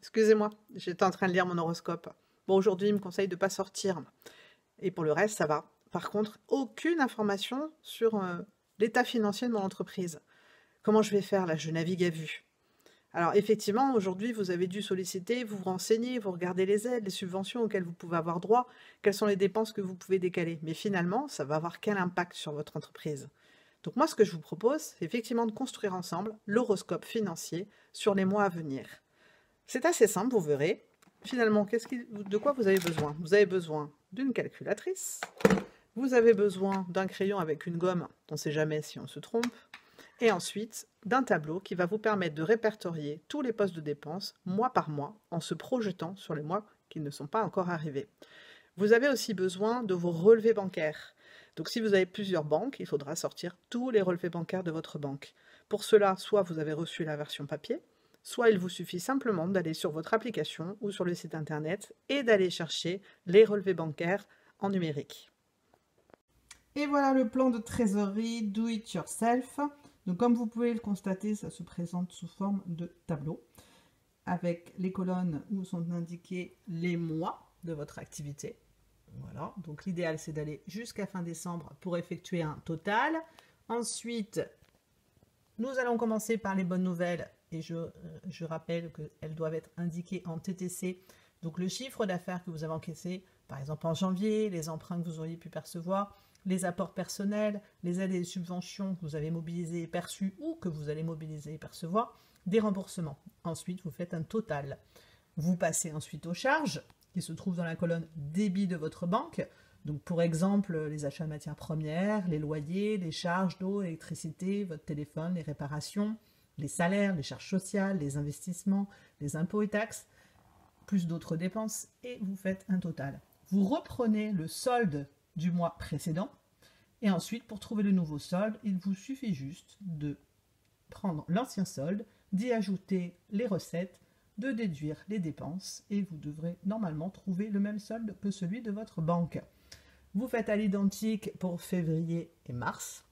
Excusez-moi, j'étais en train de lire mon horoscope. Bon, aujourd'hui, il me conseille de ne pas sortir. Et pour le reste, ça va. Par contre, aucune information sur l'état financier de mon entreprise. Comment je vais faire là? Je navigue à vue. Alors effectivement, aujourd'hui, vous avez dû solliciter, vous renseigner, vous regardez les aides, les subventions auxquelles vous pouvez avoir droit, quelles sont les dépenses que vous pouvez décaler. Mais finalement, ça va avoir quel impact sur votre entreprise? Donc moi, ce que je vous propose, c'est effectivement de construire ensemble l'horoscope financier sur les mois à venir. C'est assez simple, vous verrez. Finalement, de quoi vous avez besoin? Vous avez besoin d'une calculatrice, vous avez besoin d'un crayon avec une gomme, on ne sait jamais si on se trompe, et ensuite d'un tableau qui va vous permettre de répertorier tous les postes de dépenses mois par mois en se projetant sur les mois qui ne sont pas encore arrivés. Vous avez aussi besoin de vos relevés bancaires. Donc si vous avez plusieurs banques, il faudra sortir tous les relevés bancaires de votre banque. Pour cela, soit vous avez reçu la version papier, soit il vous suffit simplement d'aller sur votre application ou sur le site internet et d'aller chercher les relevés bancaires en numérique. Et voilà le plan de trésorerie Do It Yourself. Donc comme vous pouvez le constater, ça se présente sous forme de tableau avec les colonnes où sont indiqués les mois de votre activité. Voilà, donc l'idéal c'est d'aller jusqu'à fin décembre pour effectuer un total. Ensuite, nous allons commencer par les bonnes nouvelles et je rappelle qu'elles doivent être indiquées en TTC. Donc le chiffre d'affaires que vous avez encaissé, par exemple en janvier, les emprunts que vous auriez pu percevoir, les apports personnels, les aides et les subventions que vous avez mobilisées et perçues ou que vous allez mobiliser et percevoir, des remboursements. Ensuite, vous faites un total. Vous passez ensuite aux charges qui se trouvent dans la colonne débit de votre banque. Donc pour exemple, les achats de matières premières, les loyers, les charges d'eau, électricité, votre téléphone, les réparations, les salaires, les charges sociales, les investissements, les impôts et taxes, plus d'autres dépenses, et vous faites un total. Vous reprenez le solde du mois précédent, et ensuite, pour trouver le nouveau solde, il vous suffit juste de prendre l'ancien solde, d'y ajouter les recettes, de déduire les dépenses, et vous devrez normalement trouver le même solde que celui de votre banque. Vous faites à l'identique pour février et mars,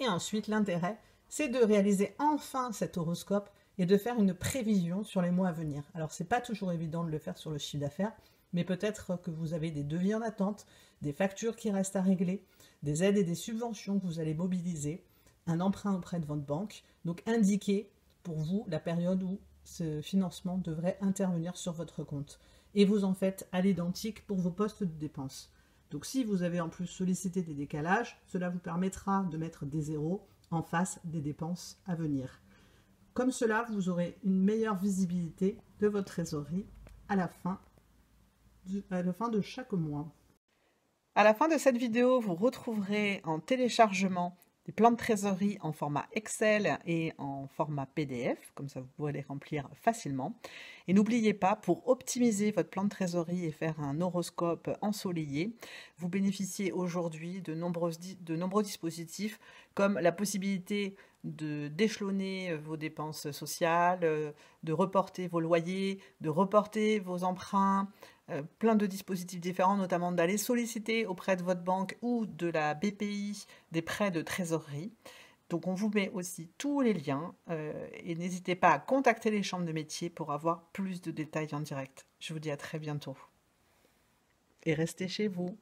et ensuite l'intérêt, c'est de réaliser enfin cet horoscope et de faire une prévision sur les mois à venir. Alors c'est pas toujours évident de le faire sur le chiffre d'affaires, mais peut-être que vous avez des devis en attente, des factures qui restent à régler, des aides et des subventions que vous allez mobiliser, un emprunt auprès de votre banque. Donc indiquez pour vous la période où ce financement devrait intervenir sur votre compte. Et vous en faites à l'identique pour vos postes de dépenses. Donc si vous avez en plus sollicité des décalages, cela vous permettra de mettre des zéros en face des dépenses à venir. Comme cela, vous aurez une meilleure visibilité de votre trésorerie à la fin de chaque mois. À la fin de cette vidéo, vous retrouverez en téléchargement des plans de trésorerie en format Excel et en format PDF, comme ça vous pourrez les remplir facilement. Et n'oubliez pas, pour optimiser votre plan de trésorerie et faire un horoscope ensoleillé, vous bénéficiez aujourd'hui de nombreux dispositifs comme la possibilité d'échelonner vos dépenses sociales, de reporter vos loyers, de reporter vos emprunts, plein de dispositifs différents, notamment d'aller solliciter auprès de votre banque ou de la BPI des prêts de trésorerie. Donc on vous met aussi tous les liens et n'hésitez pas à contacter les chambres de métiers pour avoir plus de détails en direct. Je vous dis à très bientôt. Et restez chez vous.